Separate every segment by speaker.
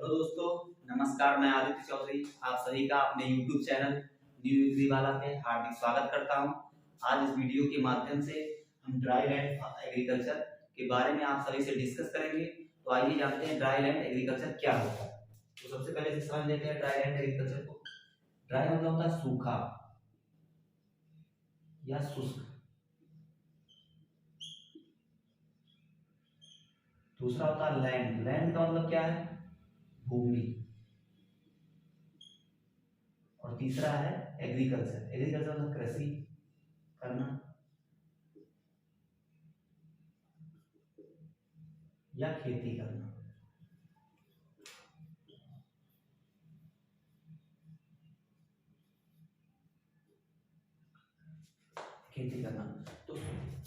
Speaker 1: Hello दोस्तों, नमस्कार। मैं आदित्य चौधरी आप सभी का अपने YouTube चैनल न्यू एग्री वाला पे हार्दिक स्वागत करता हूं। आज इस वीडियो के माध्यम से हम ड्राई लैंड एग्रीकल्चर के बारे में आप सभी से डिस्कस करेंगे। तो आइए जानते हैं ड्राई लैंड एग्रीकल्चर क्या होता है। तो सबसे पहले से समझ लेते हैं ड्राई लैंड एग्रीकल्चर को। ड्राई मतलब होता है सूखा या शुष्क। दूसरा होता है लैंड। लैंड का मतलब क्या है? भूमि। और तीसरा है एग्रीकल्चर। एग्रीकल्चर मतलब कृषि करना या खेती करना। खेती करना तो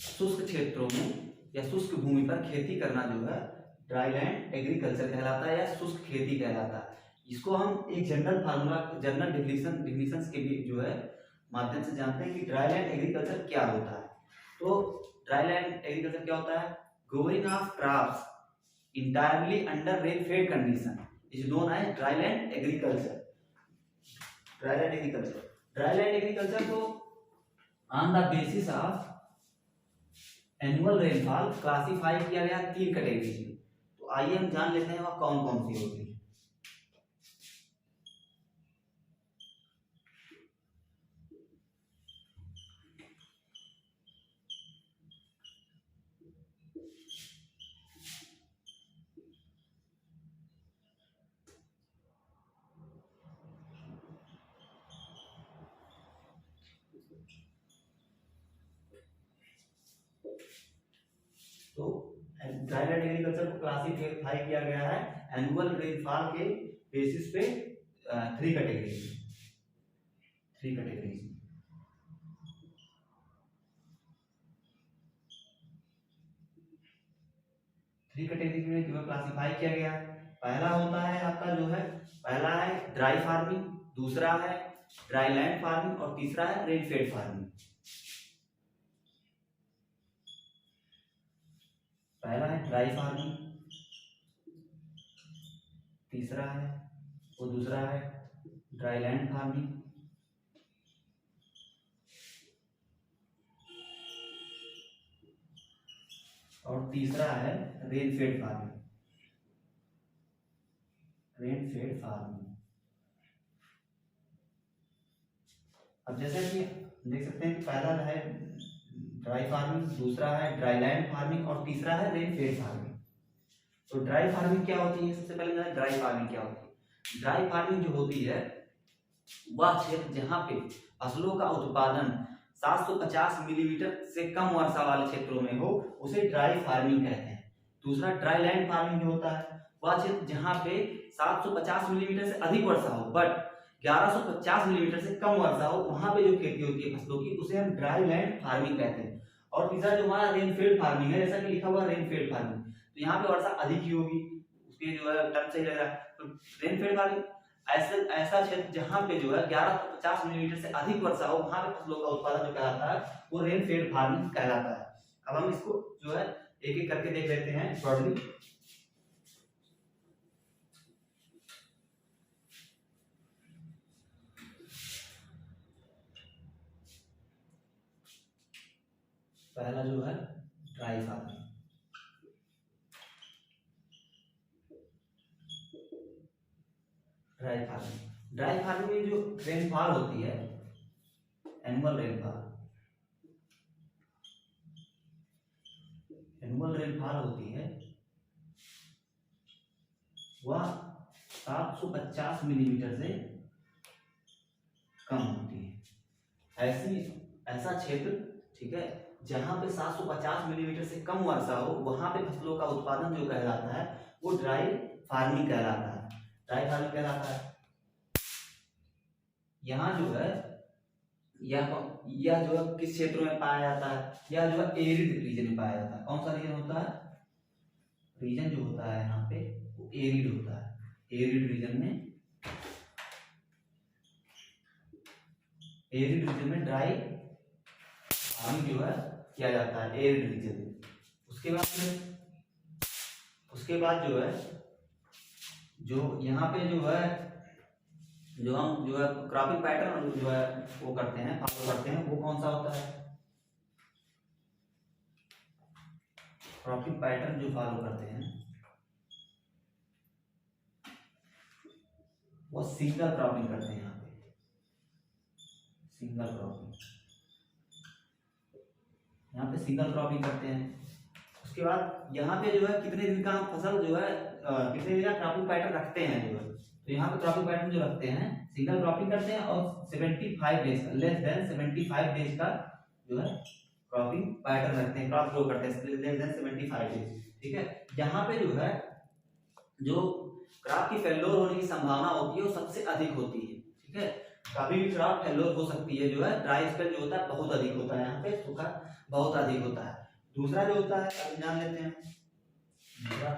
Speaker 1: शुष्क क्षेत्रों में या शुष्क भूमि पर खेती करना जो है ड्राई लैंड एग्रीकल्चर कहलाता है या शुष्क खेती कहलाता है। इसको हम एक जनरल फार्मूला जनरल डिफिनेशंस के भी जो है माध्यम से जानते हैं कि ड्राई लैंड एग्रीकल्चर क्या होता है। तो ड्राई लैंड एग्रीकल्चर क्या होता है? Growing of crops entirely under rain-fed condition is known as dryland agriculture. Dryland agriculture. Dryland agriculture को on the basis of annual rainfall classify किया गया 3 कैटेगरीज में। तो आइए हम जान लेते हैं वह कौन कौन सी होती है। तो ड्राईलैंड एग्रीकल्चर को क्लासिफाई किया गया है एनुअल रेनफॉल के बेसिस पे 3 कैटेगरीज। थ्री कैटेगरी में जो क्लासिफाई किया गया। पहला होता है आपका जो है पहला है ड्राई फार्मिंग, दूसरा है ड्राई लैंड फार्मिंग और तीसरा है रेन फेड फार्मिंग। पहला है ड्राई फार्मिंग, तीसरा है और दूसरा है ड्राई लैंड फार्मिंग और तीसरा है rain fade farming. Rain fade farming. अब जैसे कि देख सकते हैं कि पहला है ड्राई फार्मिंग, दूसरा है ड्राई लैंड फार्मिंग और तीसरा है रेन फेड फार्मिंग। तो ड्राई फार्मिंग क्या होती है? सबसे पहले ड्राई फार्मिंग क्या होती है? ड्राई फार्मिंग जो होती है वह क्षेत्र जहां पे फसलों का उत्पादन 750 मिलीमीटर से कम वर्षा वाले क्षेत्रों में हो उसे ड्राई फार्मिंग कहते हैं। दूसरा ड्राई लैंड फार्मिंग जो होता है वह क्षेत्र जहां पे 750 मिलीमीटर से अधिक वर्षा हो बट 1150 मिलीमीटर से कम वर्षा हो वहां पे जो खेती होती है फसलों की उसे हम ड्राई लैंड फार्मिंग कहते हैं। और तीसरा जो हमारा रेनफेड फार्मिंग है जैसा कि लिखा हुआ रेनफेड फार्मिंग, तो यहाँ पे वर्षा अधिक ही होगी उसके जो है टर्म सही लग रहा है। तो रेनफेड फार्मिंग ऐसा ऐसा क्षेत्र जहां पे जो है 1150 मिलीमीटर से अधिक वर्षा हो वहां पे फसलों का उत्पादन जो कहलाता है वो रेनफेड फार्मिंग कहलाता है। अब हम इसको जो है एक एक करके देख लेते हैं शॉर्टली। पहला जो है ड्राई फार्मिंग। ड्राई फार्मिंग में जो रेनफॉल होती है एनुअल रेनफॉल होती है वह 750 मिलीमीटर से कम होती है। ऐसा क्षेत्र ठीक है जहां पे 750 मिलीमीटर से कम वर्षा हो वहां पे फसलों का उत्पादन जो कहलाता है वो ड्राई फार्मिंग कहलाता है। ड्राई फार्मिंग कहलाता है। यहाँ जो है यह जो है किस क्षेत्रों में पाया जाता है? यह जो है एरिड रीजन में पाया जाता है। कौन सा रीजन होता है? रीजन जो होता है यहाँ पे वो एरिड होता है। एरिड रीजन में ड्राई फार्मिंग जो है किया जाता है एरिड रीजन में। उसके बाद जो है जो यहाँ पे जो है, जो हम जो है क्रॉपिंग पैटर्न जो है वो करते हैं, फॉलो करते हैं, वो कौन सा होता है? क्रॉपिंग पैटर्न जो फॉलो करते हैं वो सिंगल क्रॉपिंग करते हैं। यहाँ पे सिंगल क्रॉपिंग, यहाँ पे सिंगल क्रॉपिंग करते हैं। उसके बाद यहाँ पे जो है कितने दिन का हम फसल जो है कितने दिन का क्रॉपिंग पैटर्न रखते हैं जो है, तो यहाँ पे क्रॉपिंग पैटर्न जो रखते हैं सिंगल क्रॉपिंग करते हैं और 75 डेज का, लेस देन 75 डेज का जो है क्रॉपिंग पैटर्न रखते हैं, क्रॉप ग्रो करते हैं लेस देन 75 डेज। ठीक है, यहाँ पे जो है जो क्रॉप की फेल्योर होने की संभावना होती है वो सबसे अधिक होती है। ठीक है, कभी भी क्रॉप फेल्योर हो सकती है, जो है ड्राई स्पेल जो होता है बहुत अधिक होता है, यहाँ पे सूखा बहुत अधिक होता है। दूसरा जो होता है अब जान लेते हैं, दूसरा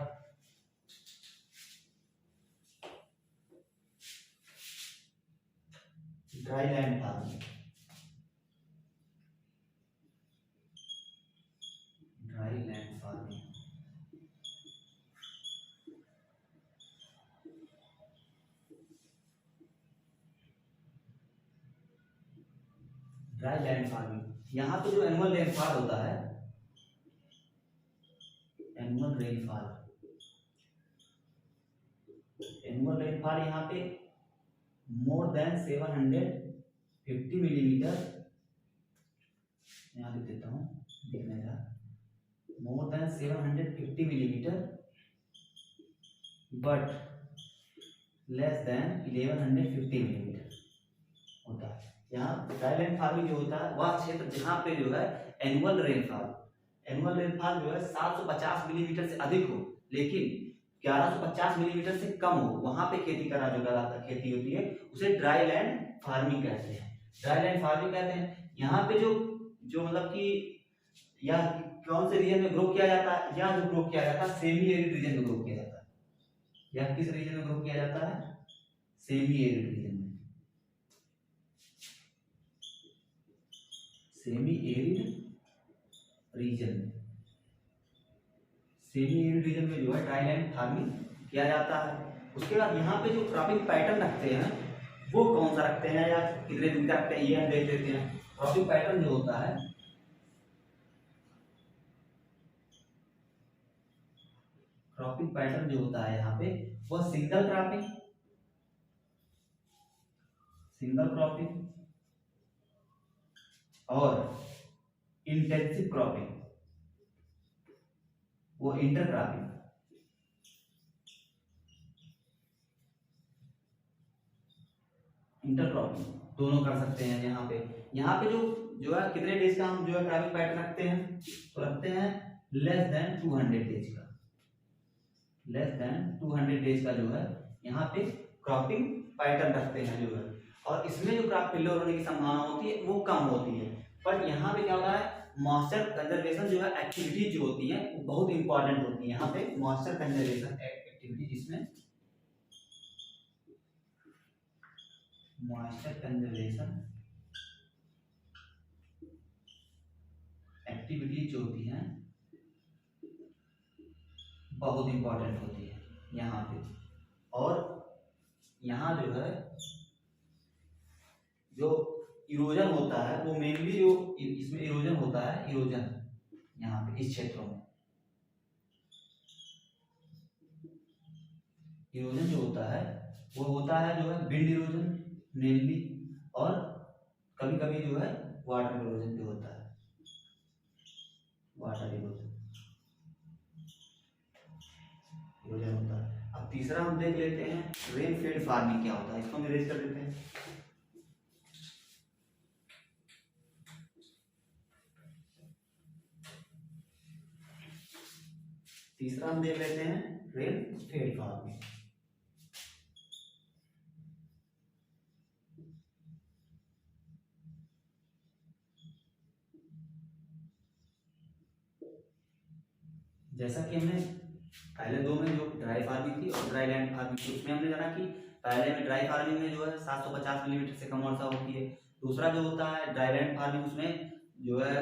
Speaker 1: dry land farming. Dry land farming, dry land farming, यहाँ पे जो एनुअल रेनफॉल होता है, एनुअल रेनफॉल, एनुअल रेनफॉल यहाँ पे मोर देन 750 मिलीमीटर, यहाँ लिख देता हूँ देखने का, more than 750 millimetre but less than 1150 millimetre होता है। यहाँ ड्राई लैंड फार्मिंग जो होता है वह क्षेत्र जहाँ पे जो है एनुअल रेनफॉल, एनुअल रेनफॉल जो है 750 मिलीमीटर से अधिक हो लेकिन 1150 मिलीमीटर से कम हो, वहां पे खेती करा जो खेती होती है उसे ड्राई लैंड फार्मिंग कहते हैं। ड्राई लैंड फार्मिंग कहते हैं। यहाँ पे जो जो मतलब कि या कौन से रीजन में ग्रो किया जाता है, या जो ग्रो किया जाता है सेमी एरिड रीजन में ग्रो किया जाता है, या किस रीजन में ग्रो किया जाता है? सेमी एरिड रीजन में, सेमी एरिड रीजन में, सेमी एरिड रीजन में जो है ड्राई लैंड फार्मिंग किया जाता है। उसके बाद यहाँ पे जो क्रॉपिंग पैटर्न रखते हैं वो कौन सा रखते हैं या कितने दिन का रखते हैं ये हम देख लेते हैं। क्रॉपिंग पैटर्न जो होता है, क्रॉपिंग पैटर्न जो होता है यहाँ पे वह सिंगल क्रॉपिंग, सिंगल क्रॉपिंग और इंटेंसिव क्रॉपिंग, वो इंटर क्रॉपिंग, इंटर क्रॉपिंग दोनों कर सकते हैं। यहाँ पे जो जो है कितने डेज का हम जो है क्रॉपिंग पैटर्न रखते हैं, तो रखते हैं लेस देन 200 डेज का, लेस देन 200 डेज का जो है यहाँ पे क्रॉपिंग पैटर्न रखते हैं जो है, और इसमें जो क्रॉप फेल्योर होने की संभावना होती है वो कम होती है। पर यहाँ पे क्या होता है, मॉइस्चर कंजर्वेशन जो है एक्टिविटीज जो होती है वो बहुत इंपॉर्टेंट होती है। यहाँ पे मॉइस्चर कंजर्वेशन एक्टिविटी, जिसमें मॉइस्चर कंजर्वेशन एक्टिविटीज जो होती हैं बहुत इंपॉर्टेंट होती है यहाँ पे। और यहाँ जो है जो इरोजन होता है वो मेनली जो इसमें इरोजन होता है, इरोजन यहाँ पे इस क्षेत्रों में इरोजन जो होता है वो होता है जो है विंड इरोजन मेनली, और कभी कभी जो है वाटर इरोजन जो होता है, वाटर इरोजन होता है। अब तीसरा हम देख लेते हैं रेन फेड फार्मिंग क्या होता है, इसको हम इरेज कर देते हैं। तीसरा हम देख लेते हैं रेन फेड फार्मिंग। जैसा कि हमने पहले दो में जो ड्राई फार्मिंग थी और ड्राई लैंड फार्मिंग थी उसमें हमने जाना कि पहले में ड्राई फार्मिंग में जो है 750 मिलीमीटर से कम वर्षा होती है। दूसरा जो होता है ड्राई लैंड फार्मिंग, उसमें जो है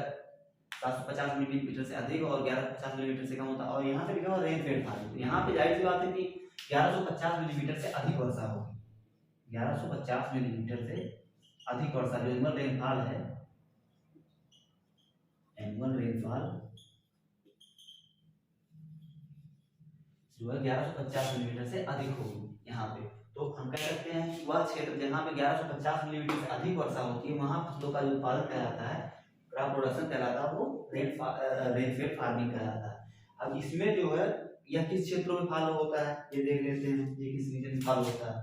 Speaker 1: 750 मिलीमीटर से अधिक और 1150 मिलीमीटर से कम होता है। और यहाँ पे लिखा हुआ रेन फेड फार्मिंग, यहाँ पे जाहिर सी बात है कि 1150 मिलीमीटर से अधिक वर्षा होगी। 1150 मिलीमीटर से अधिक वर्षा जो एनुअल रेनफॉल है, एनुअल रेनफॉल जो है 1150 मिलीमीटर से अधिक होगी यहाँ पे। तो हम कह सकते हैं कि वह क्षेत्र जहाँ पे 1150 मिलीमीटर से अधिक वर्षा होती है वहाँ फसलों का जो उत्पादन कहलाता है, क्रॉप प्रोडक्शन कहलाता है, वो रेनफेड फार्मिंग कहलाता है। अब इसमें जो है यह किस क्षेत्रों में फॉलो होता है ये देख लेते हैं, ये किस रीजन में फॉलो होता है।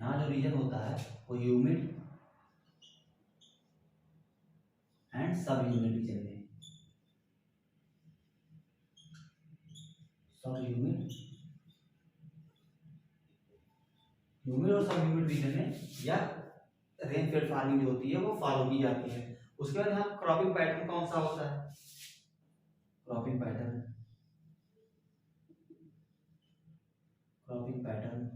Speaker 1: यहाँ जो रीजन होता है वो humid and sub humid region में, सब ह्यूमिड और सब ह्यूमिड रीजन में या रेनफेड फार्मिंग जो होती है वो फॉलो की जाती है। उसके बाद यहाँ क्रॉपिंग पैटर्न कौन सा होता है, cropping pattern, cropping pattern,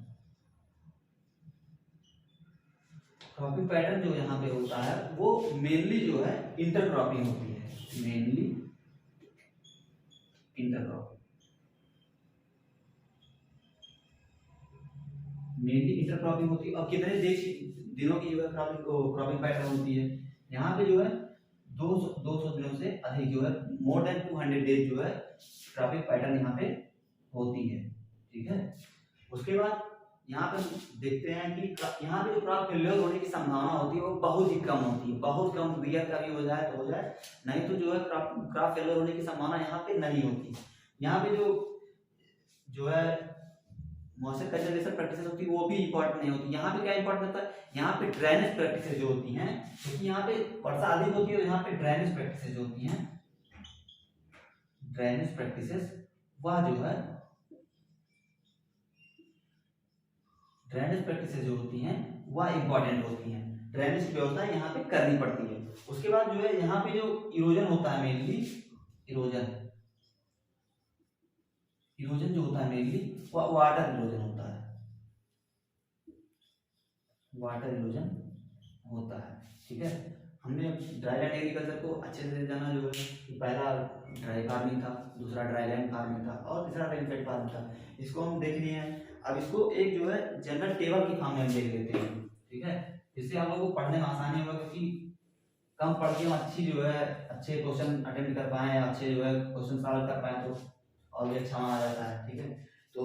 Speaker 1: cropping pattern जो यहाँ पे होता है वो मेनली जो है इंटरक्रॉपिंग होती है, मेनली इंटरक्रॉपिंग, मेनली इंटरक्रॉपिंग होती है। और कितने दिनों की जो है क्रॉपिंग पैटर्न होती है, यहाँ पे जो है 200 दिनों से अधिक जो है मोर देन 200 डेज जो है क्रॉपिंग पैटर्न यहाँ पे होती है, ठीक है। उसके बाद यहाँ पे देखते हैं कि यहाँ पे जो क्रॉप फेल्योर होने की संभावना होती है वो बहुत ही कम होती है, बहुत कम, रियर कभी हो जाए तो हो जाए, नहीं तो जो है क्रॉप फेल्योर होने की संभावना यहाँ पे नहीं होती। यहाँ पे जो है मॉइस्चर कंजर्वेशन प्रैक्टिसेस होती है वो भी इंपॉर्टेंट नहीं होती। यहाँ पे क्या इंपॉर्टेंट होता है, यहाँ पे ड्रेनेज प्रैक्टिसेस जो होती हैं, क्योंकि यहाँ पे वर्षा अधिक होती है तो यहाँ पे ड्रेनेज प्रैक्टिसेस जो होती हैं, ड्रेनेज प्रैक्टिसेस वह जो है ड्रेनेज प्रैक्टिसेस जो होती हैं वह इंपॉर्टेंट होती हैं, ड्रेनेज की व्यवस्था यहाँ पे करनी पड़ती है। उसके बाद जो है यहाँ पे जो इरोजन होता है, मेनली इरोजन जो होता है मेनली वह वाटर इरोजन होता है, वाटर इरोजन होता है, ठीक है। हमने ड्राईलैंड एग्रीकल्चर को अच्छे से जाना जो है कि पहला ड्राई फार्मिंग था, दूसरा ड्राईलैंड फार्मिंग था और तीसरा रेनफेड फार्मिंग था, इसको हम देख लिए हैं। अब इसको एक जो है जनरल टेबल की फॉर्म में हम देख लेते हैं, ठीक है, जिससे हम लोग को पढ़ने में आसानी होगा, क्योंकि कम पढ़ के हम अच्छी जो है अच्छे क्वेश्चन अटेंड कर पाए, अच्छे जो है क्वेश्चन सॉल्व कर पाए तो और भी अच्छा आ जाता है, ठीक है। तो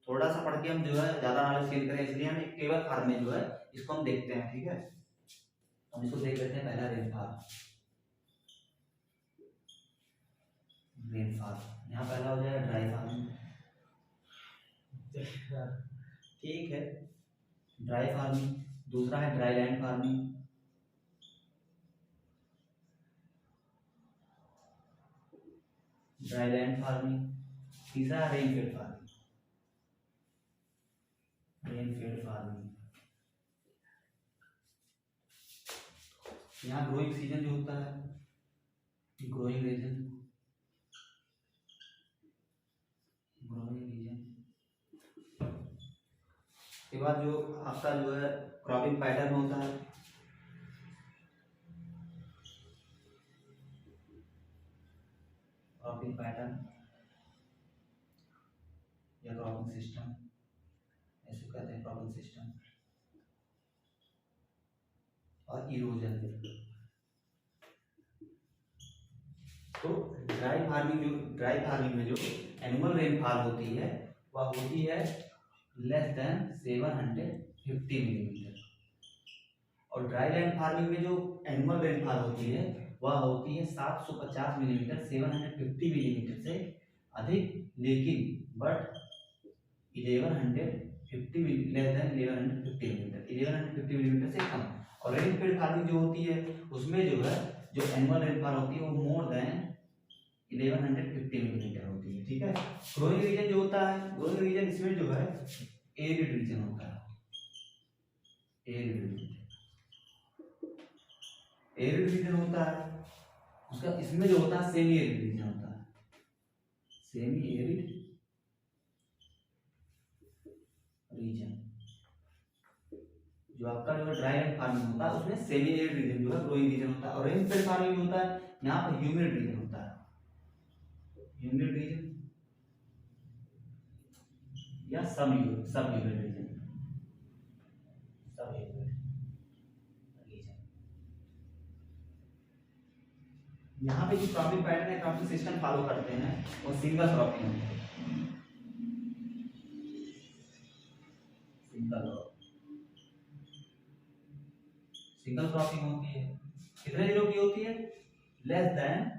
Speaker 1: थोड़ा सा पढ़ के हम जो है ज़्यादा नॉलेज गेन करें, इसलिए हम एक टेबल फॉर्म में जो है इसको हम देखते हैं, ठीक है। हम इसको देख लेते हैं, पहला रेनफॉल, यहाँ पहला हो जाएगा ड्राई फार्मिंग, ठीक है, ड्राई फार्मिंग। दूसरा है dry land farming, dry land farming. तीसरा है रेनफेड फार्मिंग, रेनफेड फार्मिंग। यहाँ ग्रोइंग सीजन जो होता है, ग्रोइंग रीजन, ग्रोइंग रीजन के बाद जो आपका जो है क्रॉपिंग पैटर्न होता है, क्रॉपिंग पैटर्न या क्रॉपिंग सिस्टम, ऐसे कहते हैं क्रॉपिंग सिस्टम, और इरोजन। तो ड्राई फार्मिंग में जो एनुअल रेनफॉल होती है वह होती है लेस देन 750 मिलीमीटर, और ड्राई लैंड फार्मिंग में जो एनुअल रेनफॉल होती है वह होती है 750 मिलीमीटर, 750 मिलीमीटर से अधिक, लेकिन but 1150 less than 1150 millimetre, 1150 millimetre से कम। और रेनफेड फार्मिंग जो होती है उसमें जो है जो एनुअल रेनफॉल होती है वो मोर देन 1150 मिलीमीटर होती है, ठीक है। ग्रोइंग रीजन जो होता है, ग्रोइंग रीजन इसमें जो है एरिड रीजन होता है, एरिड रीजन होता है। उसका इसमें जो होता है सेमी एरिड रीजन होता है, सेमी एरिड रीजन। जो आपका जो ड्राई लैंड फार्मिंग होता है उसमें सेमी एरिड रीजन जो है ग्रोइंग रीजन होता है, और रेनफेड फार्मिंग होता है यहाँ पर ह्यूमिड रीजन होता है, ह्यूमिड रीजन। या सब ह्यूमिड रीजन, सब ह्यूमिड रीजन। यहाँ पे जो क्रॉपिंग पैटर्न है, क्रॉपिंग सिस्टम फॉलो करते हैं वो सिंगल क्रॉपिंग होती है, सिंगल क्रॉपिंग होती है। कितने दिनों की होती है? लेस देन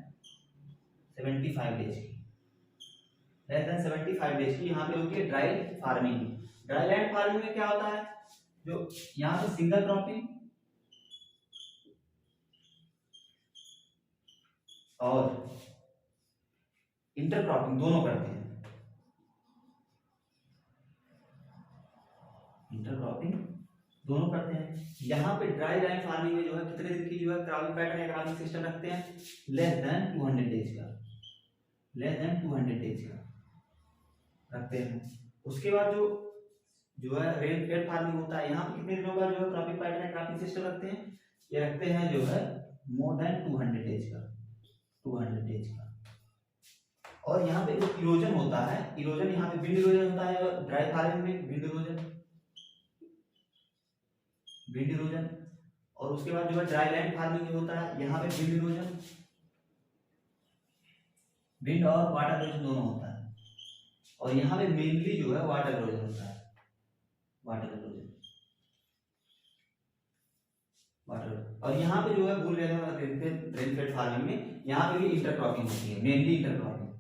Speaker 1: 75 डेज की, लेस देन 75 डेज की यहाँ पे होती है dry farming. Dry land farming में क्या होता है, जो यहाँ पे सिंगल क्रॉपिंग और इंटरक्रॉपिंग दोनों करते हैं, इंटरक्रॉपिंग दोनों करते हैं। यहाँ पे ड्राई लैंड फार्मिंग में जो है कितने दिन की जो है क्रॉपिंग पैटर्न या क्रॉपिंग सिस्टम रखते हैं? लेस देन 200 डेज का, लेस देन 200 डेज का रखते हैं। उसके बाद जो है रेन फेड फार्मिंग होता है, यहाँ पे कितने दिनों का जो है क्रॉपिंग पैटर्न या क्रॉपिंग सिस्टम रखते हैं? ये रखते हैं जो है मोर देन 200 डेज का, 200 डेज का। और यहाँ पे जो इरोजन होता है, इरोजन यहाँ पे विंड इरोजन होता है ड्राई फार्मिंग में, विंड इरोजन, विंड इरोजन। और उसके बाद जो है ड्राई लैंड फार्मिंग जो होता है, यहाँ पे विंड इरोजन, विंड और वाटर इरोजन दोनों होता है। और यहाँ पे मेनली जो है वाटर इरोजन होता है, वाटर इरोजन, वाटर। और यहाँ पे जो है भूल गया था रेनफेड फार्मिंग में, यहाँ पे भी इंटरक्रॉपिंग होती है, mainly intercropping,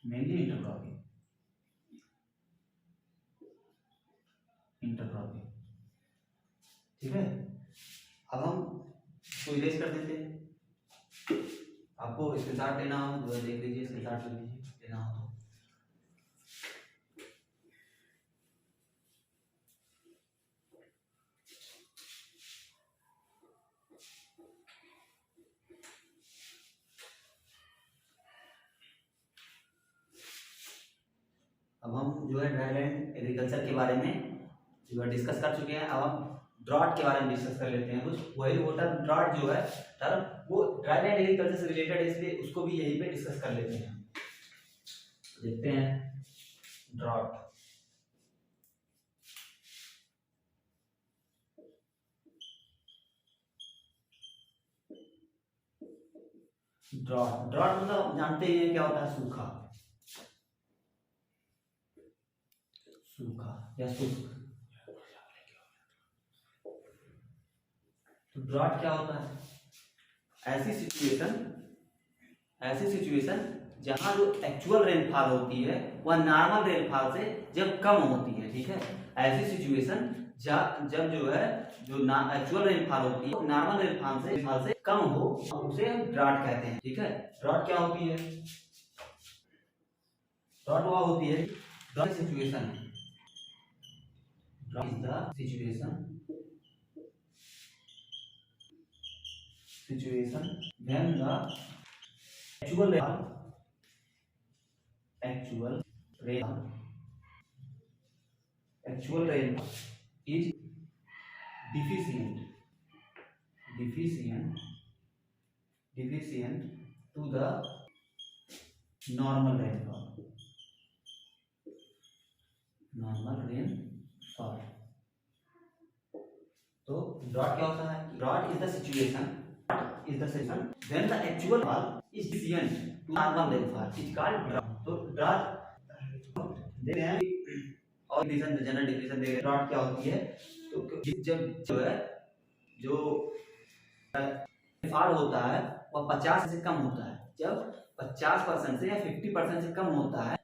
Speaker 1: mainly intercropping, intercropping. ठीक है, अब हम इसको इरेज कर देते हैं। आपको स्क्रीनशॉट लेना हो जो है देख लीजिए, स्क्रीनशॉट ले लीजिए, लेना हो तो। अब हम जो है ड्राई लैंड एग्रीकल्चर के बारे में जो है डिस्कस कर चुके हैं। अब हम ड्रॉट के बारे में डिस्कस कर लेते हैं कुछ। वही वाटर ड्रॉट जो है टर्म वो ड्राई लैंड एग्रीकल्चर से रिलेटेड है, इसलिए उसको भी यहीं पे डिस्कस कर लेते हैं। देखते हैं ड्रॉट। ड्रॉट, ड्रॉट मतलब जानते ही हैं क्या होता है? सूखा, सूखा या शुष्क। तो ड्रॉट क्या होता है? ऐसी सिचुएशन जहां जो एक्चुअल रेनफॉल होती है वह नॉर्मल रेनफॉल से जब कम होती है। ठीक है, ऐसी सिचुएशन जब जो है जो एक्चुअल रेनफॉल होती है नॉर्मल रेनफॉल से कम हो, उसे हम ड्रॉट कहते हैं। ठीक है, ड्रॉट क्या होती है? ड्रॉट वह होती है drought situation, drought is the situation when the actual rainfall is deficient to the normal rainfall, तो ड्रॉट क्या होता है? Drought is the situation when the actual rainfall is deficient to normal rainfall is called drought। तो drought देखते हैं और definition, general definition देख रहे हैं ड्रॉट क्या होती है। तो जब जो है जो रेनफॉल होता है वह 50 से कम होता है, जब 50% से या 50% से कम होता है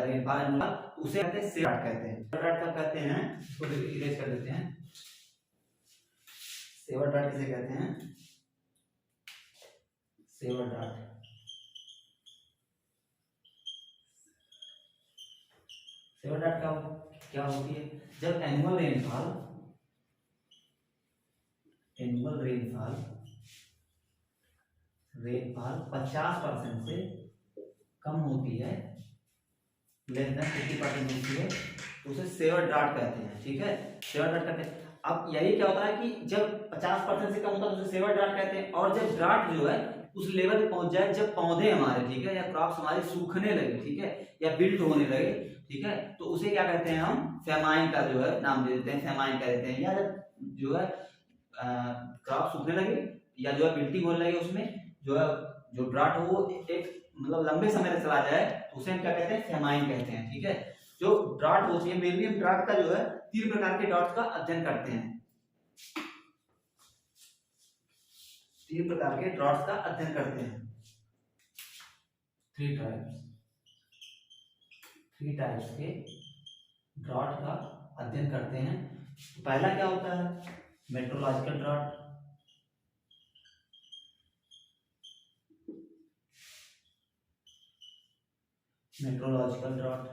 Speaker 1: रेनफॉल, उसे कहते हैं सेवर ड्रॉट कहते हैं। ड्रॉट कब कहते हैं? इसको इरेज कर देते हैं। सेवर ड्रॉट किसे कहते हैं? सेवर ड्रॉट, सेवर ड्रॉट क्या होती है? जब एनुअल रेनफॉल 50% से कम होती है, लेस देन 50% होती है, तो उसे सेवर ड्रॉट कहते हैं। ठीक है, सेवर ड्रॉट कहते हैं। अब यही क्या होता है कि जब 50% से कम होता है तो उसे सेवर ड्रॉट कहते हैं। और जब ड्रॉट जो है उस लेवल पे पहुंच जाए जब पौधे हमारे, ठीक है, या क्रॉप्स हमारे सूखने लगे, ठीक है, या बिल्ट होने लगे, ठीक है, तो उसे क्या कहते हैं हम फेमाइन का जो है नाम दे देते हैं, फेमाइन कह देते हैं। या जो है क्रॉप सूखने लगे या जो है विल्टिंग होने लगे, उसमें जो है जो ड्राट हो वो एक मतलब लंबे समय तक चला जाए तो उसे हम क्या कहते हैं फेमाइन कहते हैं। ठीक है, जो ड्राट होती है मेनली हम ड्राट का जो है 3 प्रकार के ड्राट्स का अध्ययन करते हैं, 3 प्रकार के ड्राट्स का अध्ययन करते हैं। 3 टाइप्स के ड्राट का अध्ययन करते हैं। तो पहला क्या होता है meteorological drought, meteorological drought,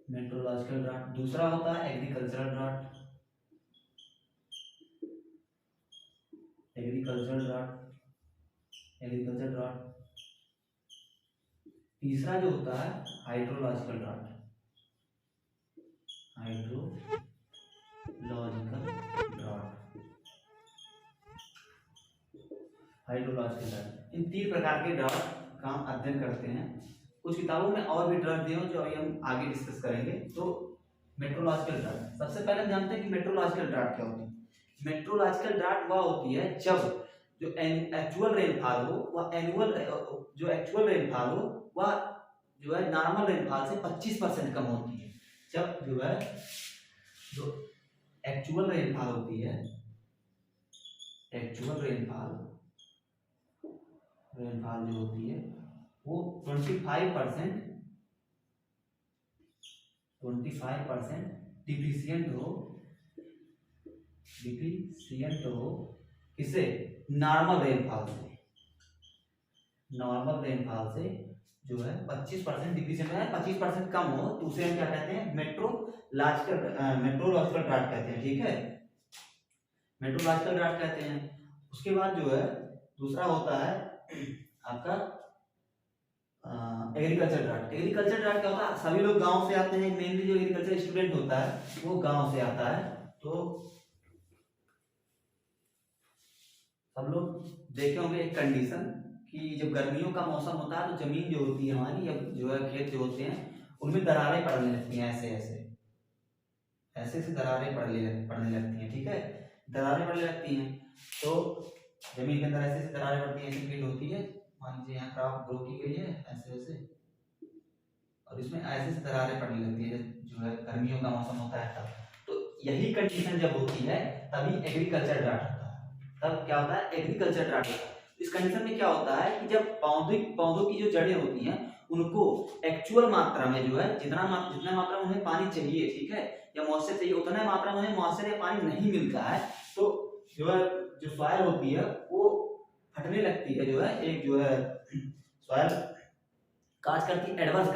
Speaker 1: meteorological drought. दूसरा होता है agricultural drought, agricultural drought, agriculture drought. तीसरा जो होता है hydrological drought, hydrological drought, hydrological drought. इन 3 प्रकार के ड्राट का हम अध्ययन करते हैं। कुछ किताबों में और भी ड्राट दिए हो जो अभी हम आगे डिस्कस करेंगे। तो मेट्रोलॉजिकल ड्राट, सबसे पहले हम जानते हैं कि मेट्रोलॉजिकल ड्राट क्या होती है। मेट्रोलॉजिकल ड्राट वह होती है जब जो एक्चुअल रेनफॉल हो वह एनुअल जो एक्चुअल रेनफॉल हो वह जो है नॉर्मल रेनफॉल से 25% कम होती है। जब जो है जो एक्चुअल रेनफॉल होती है, एक्चुअल रेनफॉल जो होती है वो 25% डिफिशियंट हो किसे नॉर्मल रेनफॉल से, नॉर्मल रेनफॉल से जो है 25% डिफिशियंट है, 25% कम हो तो उसे हम क्या कहते हैं मेट्रोलॉजिकल ड्राट कहते हैं। ठीक है, मेट्रोलॉजिकल ड्राट कहते हैं। उसके बाद जो है दूसरा होता है आपका एग्रीकल्चर ड्राट। एग्रीकल्चर ड्राट क्या होता है, सभी लोग गांव से आते हैं, मेनली जो एग्रीकल्चर स्टूडेंट होता है वो गांव से आता है। तो सब लोग देखे होंगे एक कंडीशन कि जब गर्मियों का मौसम होता है तो जमीन जो होती है हमारी या जो है खेत जो होते हैं उनमें दरारें पड़ने लगती हैं, ऐसे दरारें पड़ने लगती हैं। ठीक है, दरारें पड़ने लगती हैं तो जमीन के अंदर ऐसे दरारें पड़ती हैं, ऐसी फील्ड होती है, मान लीजिए यहाँ क्रॉप ग्रो की गई है ऐसे और इसमें ऐसे दरारें पड़ने लगती है जो है गर्मियों का मौसम होता है तब। तो यही कंडीशन जब होती है तभी एग्रीकल्चर ड्राट होता है। तब क्या होता है एग्रीकल्चर ड्राट होता है। इस कंडीशन में क्या होता है कि जब पौधों की जो जड़ें होती हैं उनको एक्चुअल मात्रा में जो है जितना मात्रा में उन्हें पानी चाहिए, ठीक है, या मॉइस्चर चाहिए उतना मात्रा में उन्हें मॉइस्चर या पानी नहीं मिलता है तो जो है जो सॉइल होती है वो फटने लगती है, जो है एक जो है सॉइल काज करती है, एडवर्स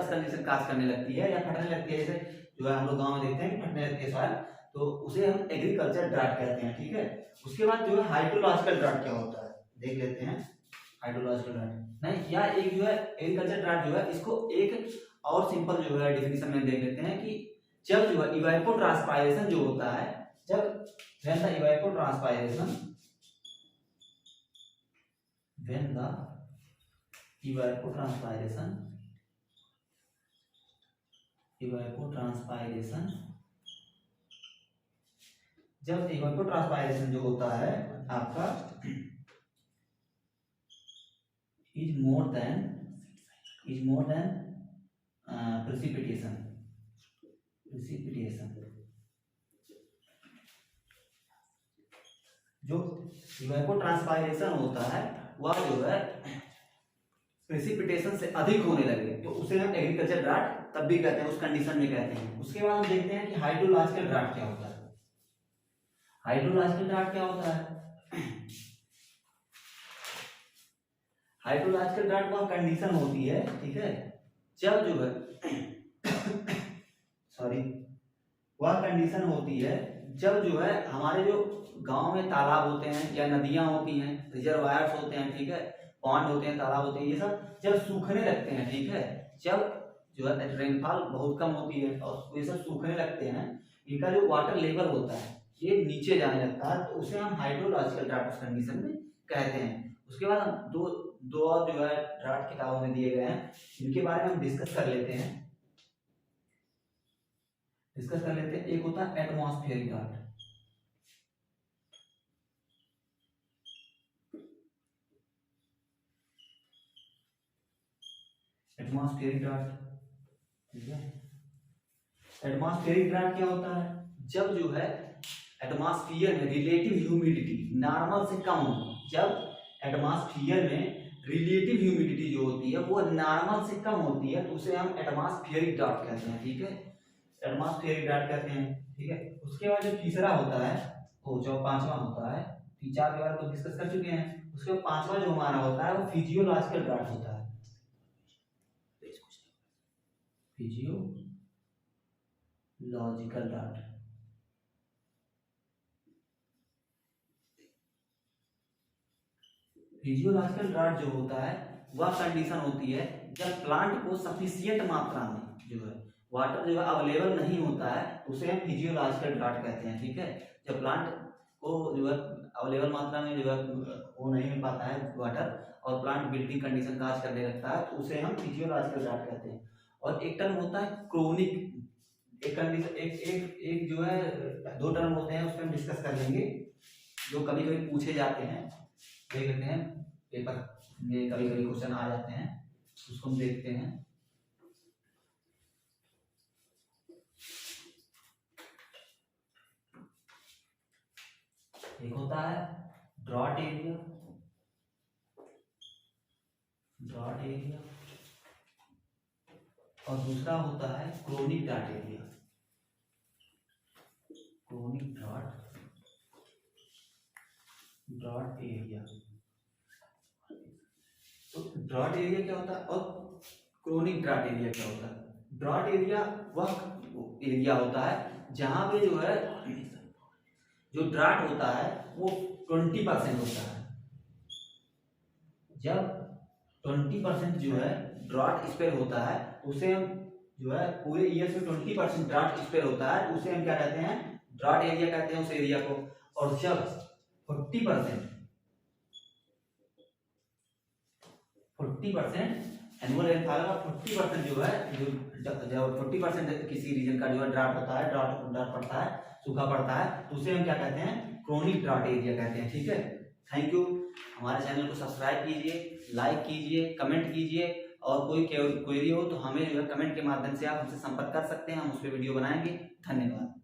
Speaker 1: कंडीशन काज करने लगती है या फटने लगती है। जैसे जो है हम लोग गाँव में देखते हैं फटने लगती है सॉइल, तो उसे हम एग्रीकल्चर ड्राट कहते हैं। ठीक है, उसके बाद जो है हाइड्रोलॉजिकल ड्राट क्या होता है देख लेते हैं। हाइड्रोलॉजिकल ड्राट नहीं या एक जो है एग्रीकल्चर ड्राट जो है इसको एक और सिंपल जो है डिफिनेशन में देख लेते हैं कि जब जो है इवेपोट्रांसपायरेशन जो होता है, जब when the evapotranspiration जब इवेपोट्रांसपायरेशन जो होता है आपका इज मोर देन precipitation जो इवेपोट्रांसपायरेशन होता है वह जो है प्रेसिपिटेशन से अधिक होने लगे तो उसे हम एग्रीकल्चर ड्राट तब भी कहते हैं, उस कंडीशन में कहते हैं। उसके बाद हम देखते हैं कि हाइड्रोलॉजिकल ड्राट क्या होता है। हाइड्रोलॉजिकल ड्राट क्या होता है, हाइड्रोलॉजिकल ड्राट वह कंडीशन होती है, ठीक है, जब जो है वह कंडीशन होती है जब जो है हमारे जो गांव में तालाब होते हैं या नदियां होती हैं, रिजर्वायर्स होते हैं, ठीक है, पॉन्ड होते हैं, तालाब होते हैं, ये सब जब सूखने लगते हैं, ठीक है, जब जो है रेनफॉल बहुत कम होती है और ये सब सूखने लगते हैं, इनका जो वाटर लेवल होता है ये नीचे जाने लगता है तो उसे हम हाइड्रोलॉजिकल ड्राट कंडीशन में कहते हैं। उसके बाद हम दो दो और जो है ड्राट किताबों में दिए गए हैं, इनके बारे में हम डिस्कस कर लेते हैं। एक होता है एटमॉस्फेरिक ड्राट। एटमॉस्फेरिक ड्राट, ठीक है। एटमॉस्फेरिक ड्राट क्या होता है? जब जो है एटमॉस्फेयर में रिलेटिव ह्यूमिडिटी नॉर्मल से कम हो, जब एटमॉस्फेयर में रिलेटिव ह्यूमिडिटी जो होती है वो नॉर्मल से कम होती है तो उसे हम एटमॉस्फेरिक ड्राट कहते हैं, ठीक है। एटमॉस्फेरिक ड्राट कहते हैं, ठीक है। उसके बाद जो तीसरा होता है वो जो पांचवा होता है, चार के बारे में डिस्कस कर चुके हैं। उसके बाद पांचवा जो हमारा होता है वो फिजियोलॉजिकल ड्राट होता है। फिजियोलॉजिकल ड्राट, फिजियोलॉजिकल ड्राट जो होता है वह कंडीशन होती है जब प्लांट को सफिशिएंट मात्रा में जो है वाटर जो है अवेलेबल नहीं होता है, उसे हम फिजियोलॉजिकल ड्राट कहते हैं, ठीक है। जब प्लांट को जो है अवेलेबल मात्रा में जो है वो नहीं मिल पाता है वाटर और प्लांट विल्टिंग कंडीशन काज करने लगता है तो उसे हम फिजियोलॉजिकल ड्राट कहते हैं। और एक टर्म होता है क्रोनिक, एक कंडीशन एक जो है दो टर्म होते हैं, उसमें हम डिस्कस कर लेंगे जो कभी कभी पूछे जाते हैं, देख लेते हैं पेपर में कभी कभी क्वेश्चन आ जाते हैं, उसको हम देखते हैं। एक होता है ड्रॉट एरिया, और दूसरा होता है chronic drought area, chronic drought area. तो ड्रॉट एरिया क्या होता है और क्रोनिक ड्रॉट एरिया क्या होता है? ड्रॉट एरिया वह एरिया होता है जहां पे जो है जो ड्राट होता है वो 20% होता है। जब 20% जो है ड्राट स्पेयर होता है उसे हम जो है पूरे ईयर से 20% ड्राट स्पेयर होता है उसे हम क्या कहते हैं? ड्राट एरिया कहते हैं उस एरिया को। और जब 40% एनुअल रेनफॉल का 40% जो है जब 40% किसी रीजन का जो है ड्राट होता है, ड्राट पड़ता है, सूखा पड़ता है तो उसे हम क्या कहते हैं? क्रोनिक ड्राट एरिया कहते हैं, ठीक है। Thank you. हमारे चैनल को सब्सक्राइब कीजिए, लाइक कीजिए, कमेंट कीजिए और कोई क्वेरी हो तो हमें जो है कमेंट के माध्यम से आप हमसे संपर्क कर सकते हैं, हम उस पर वीडियो बनाएंगे। धन्यवाद।